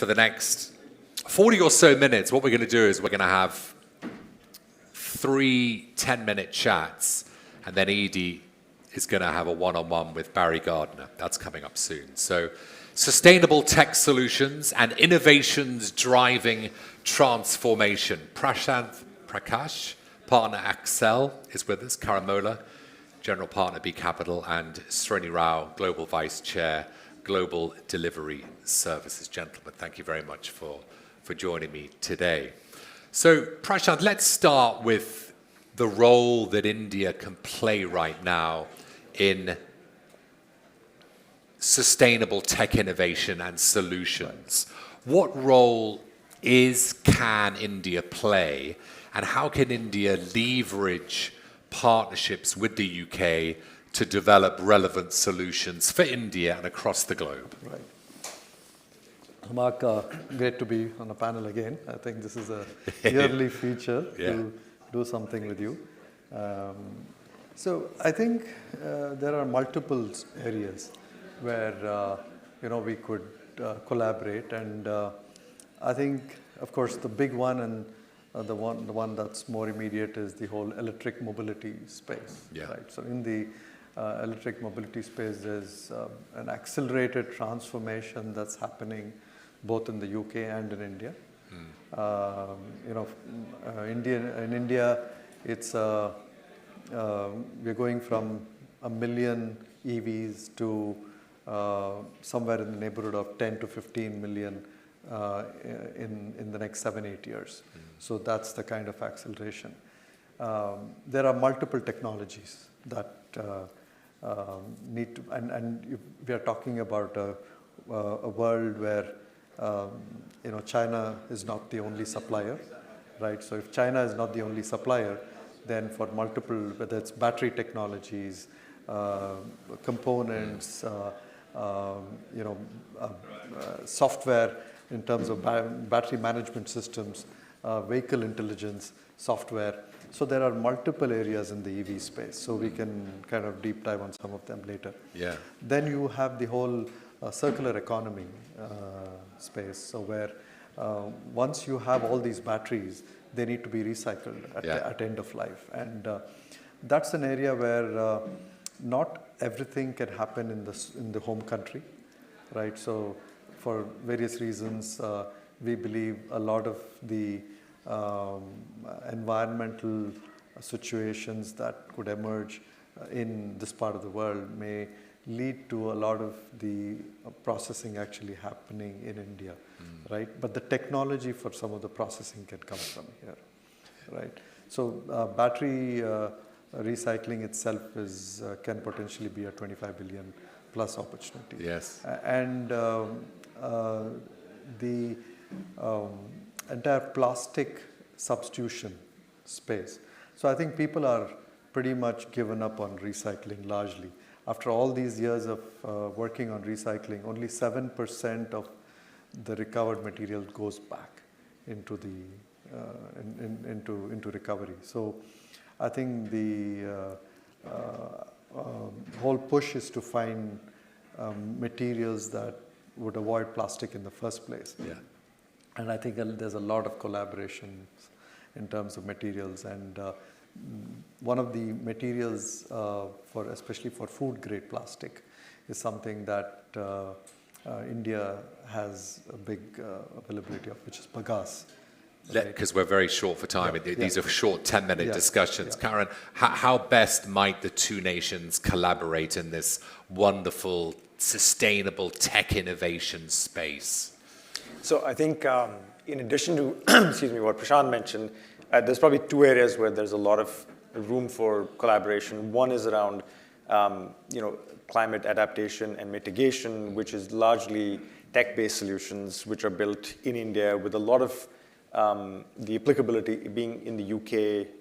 for the next 40 or so minutes, what we're going to do is we're going to have 3 10-minute chats, and then Edie is going to have a one-on-one with Barry Gardner. That's coming up soon. So sustainable tech solutions and innovations driving transformation. Prashanth Prakash, partner Accel, is with us. Karamola, general partner B Capital, and Srini Rao, global vice chair, global delivery services. Gentlemen, thank you very much for joining me today. So Prashanth, let's start with the role that India can play right now in sustainable tech innovation and solutions. What role can India play, and how can India leverage partnerships with the UK to develop relevant solutions for India and across the globe? Right. Mark, great to be on a panel again. I think this is a yearly feature to do something with you. So I think there are multiple areas where we could collaborate, and I think, of course, the big one and the one that's more immediate is the whole electric mobility space. Yeah. Right. So in the electric mobility space, there's an accelerated transformation that's happening both in the UK and in India. In India, it's we're going from 1 million EVs to somewhere in the neighborhood of 10 to 15 million in the next 7-8 years. So that's the kind of acceleration. There are multiple technologies that need to, and we are talking about a world where China is not the only supplier, right? So if China is not the only supplier, then for multiple, whether it's battery technologies, components, software in terms of battery management systems, vehicle intelligence, software. So there are multiple areas in the EV space. So we can kind of deep dive on some of them later. Yeah. Then you have the whole circular economy space. So where once you have all these batteries, they need to be recycled at end of life. And that's an area where not everything can happen in the home country, right? So for various reasons, we believe a lot of the environmental situations that could emerge in this part of the world may lead to a lot of the processing actually happening in India, right? But the technology for some of the processing can come from here, right? So battery recycling itself can potentially be a 25 billion plus opportunity. Yes. And the entire plastic substitution space. So I think people are pretty much given up on recycling largely. After all these years of working on recycling, only 7% of the recovered material goes back into the into recovery. So I think the whole push is to find materials that would avoid plastic in the first place. Yeah. And I think there's a lot of collaboration in terms of materials, and one of the materials especially for food grade plastic is something that India has a big availability of, which is bagasse. Because we're very short for time. These are short 10-minute discussions. Karen, how best might the two nations collaborate in this wonderful, sustainable tech innovation space? So I think in addition to what Prashant mentioned, there's probably 2 areas where there's a lot of room for collaboration. One is around climate adaptation and mitigation, which is largely tech-based solutions which are built in India, with a lot of the applicability being in the UK,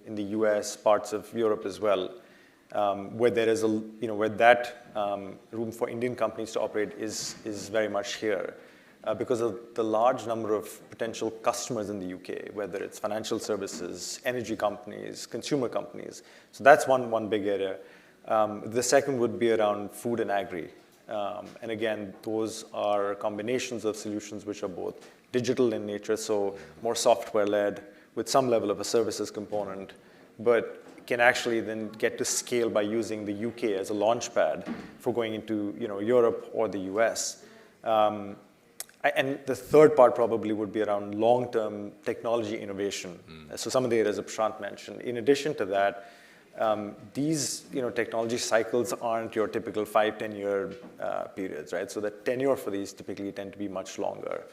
in the US, parts of Europe as well, where there is where that room for Indian companies to operate is very much here. Because of the large number of potential customers in the UK, whether it's financial services, energy companies, consumer companies. So that's one big area. The second would be around food and agri. And again, those are combinations of solutions which are both digital in nature, so more software-led with some level of a services component, but can actually then get to scale by using the UK as a launch pad for going into Europe or the US. And the third part probably would be around long-term technology innovation. So some of the areas that Prashant mentioned. In addition to that, these technology cycles aren't your typical 5-10 year periods, right? So the tenure for these typically tend to be much longer.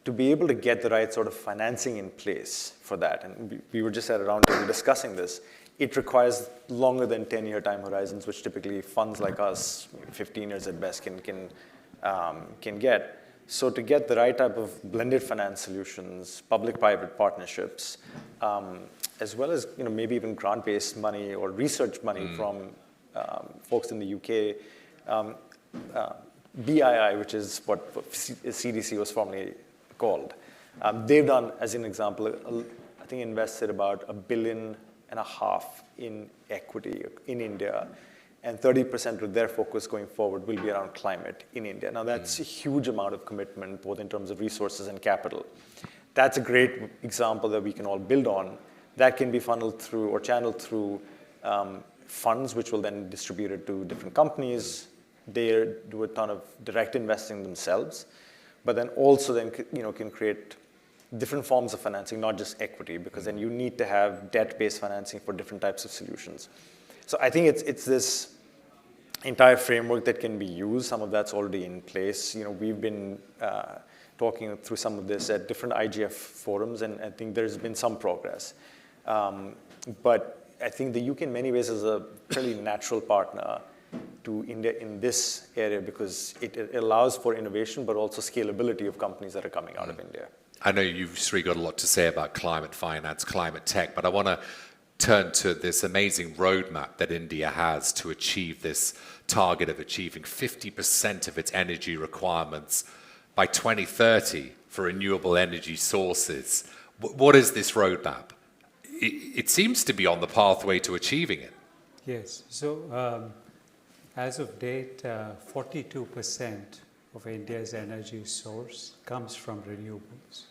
To be able to get the right sort of financing in place for that, and we were just at a roundtable discussing this, it requires longer than 10-year time horizons, which typically funds like us, 15 years at best, can get. So to get the right type of blended finance solutions, public-private partnerships, as well as maybe even grant-based money or research money from folks in the UK, BII, which is what CDC was formerly called, they've done, as an example, I think invested about $1.5 billion in equity in India, and 30% of their focus going forward will be around climate in India. Now that's a huge amount of commitment, both in terms of resources and capital. That's a great example that we can all build on. That can be funneled through or channeled through funds, which will then distribute it to different companies. They do a ton of direct investing themselves, but then also then can create different forms of financing, not just equity, because then you need to have debt-based financing for different types of solutions. So I think it's this entire framework that can be used. Some of that's already in place. We've been talking through some of this at different IGF forums, and I think there's been some progress. But I think the UK in many ways is a fairly natural partner to India in this area because it allows for innovation, but also scalability of companies that are coming out of India. I know you've Sri got a lot to say about climate finance, climate tech, but I want to turn to this amazing roadmap that India has to achieve this target of achieving 50% of its energy requirements by 2030 for renewable energy sources. What is this roadmap? It seems to be on the pathway to achieving it. Yes. So as of date, 42% of India's energy source comes from renewables.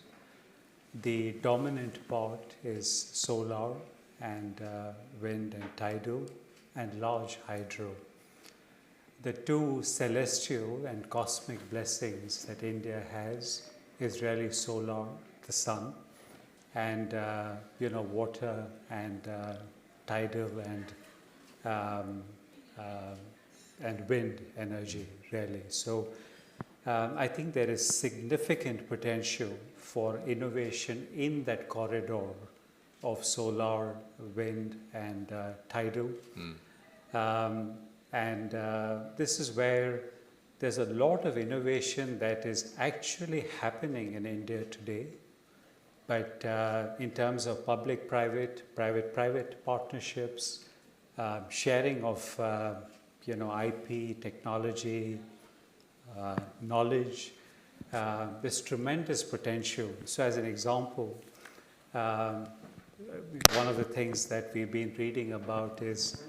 The dominant part is solar and wind and tidal and large hydro. The two celestial and cosmic blessings that India has is really solar, the sun, and water and tidal and wind energy, really. So I think there is significant potential for innovation in that corridor of solar, wind, and tidal. And this is where there's a lot of innovation that is actually happening in India today. But in terms of public-private, private-private partnerships, sharing of IP, technology, knowledge, there's tremendous potential. So as an example, one of the things that we've been reading about is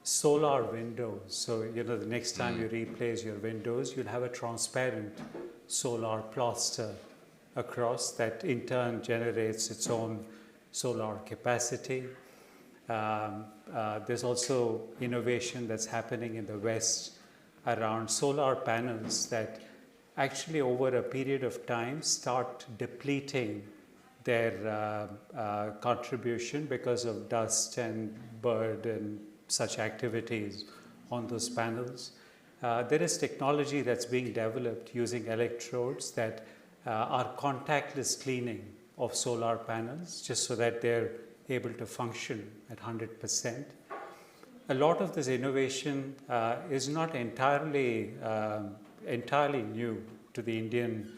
solar windows. So, the next time you replace your windows, you'll have a transparent solar plaster across that in turn generates its own solar capacity. There's also innovation that's happening in the West around solar panels that actually over a period of time start depleting their contribution because of dust and bird and such activities on those panels. There is technology that's being developed using electrodes that are contactless cleaning of solar panels just so that they're able to function at 100%. A lot of this innovation is not entirely new to the Indian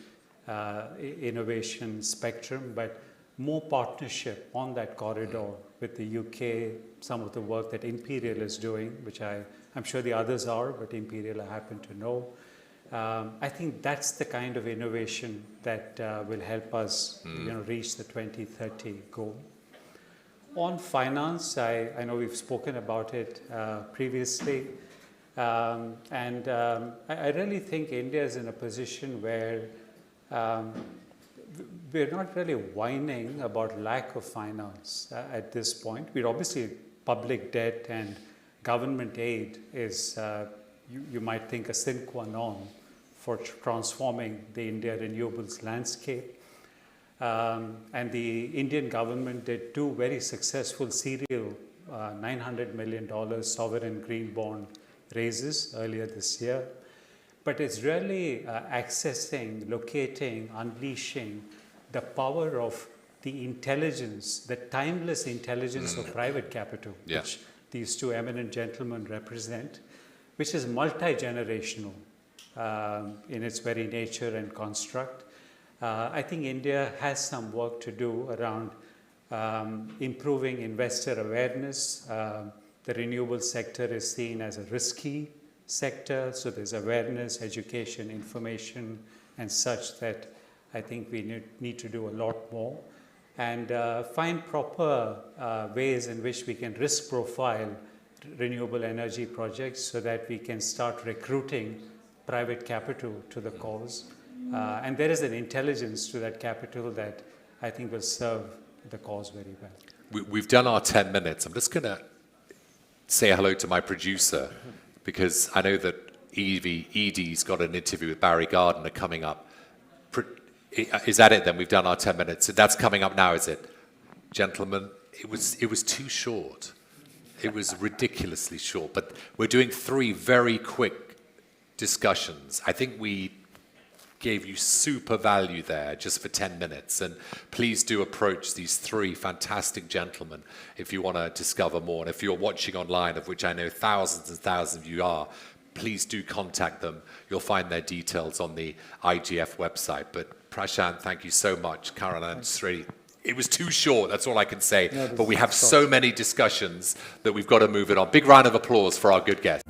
innovation spectrum, but more partnership on that corridor with the UK, some of the work that Imperial is doing, which I'm sure the others are, but Imperial I happen to know. I think that's the kind of innovation that will help us reach the 2030 goal. On finance, I know we've spoken about it previously. I really think India is in a position where we're not really whining about lack of finance at this point. We're obviously public debt and government aid is, you might think, a sine qua non for transforming the India renewables landscape. And the Indian government did 2 very successful serial $900 million sovereign green bond raises earlier this year. But it's really accessing, locating, unleashing the power of the intelligence, the timeless intelligence of private capital, which these 2 eminent gentlemen represent, which is multi-generational in its very nature and construct. I think India has some work to do around improving investor awareness. The renewable sector is seen as a risky sector, so there's awareness, education, information, and such that I think we need to do a lot more. And find proper ways in which we can risk profile renewable energy projects so that we can start recruiting private capital to the cause. And there is an intelligence to that capital that I think will serve the cause very well. We've done our 10 minutes. I'm just going to say hello to my producer because I know that Edie's got an interview with Barry Gardiner coming up. Is that it then? We've done our 10 minutes. So that's coming up now, is it? Gentlemen, it was too short. It was ridiculously short. But we're doing 3 very quick discussions. I think we gave you super value there just for 10 minutes. And please do approach these 3 fantastic gentlemen if you want to discover more. And if you're watching online, of which I know thousands and thousands of you are, please do contact them. You'll find their details on the IGF website. But Prashant, thank you so much. Caroline, it was too short, that's all I can say. No, but we have so many discussions that we've got to move it on. Big round of applause for our good guest.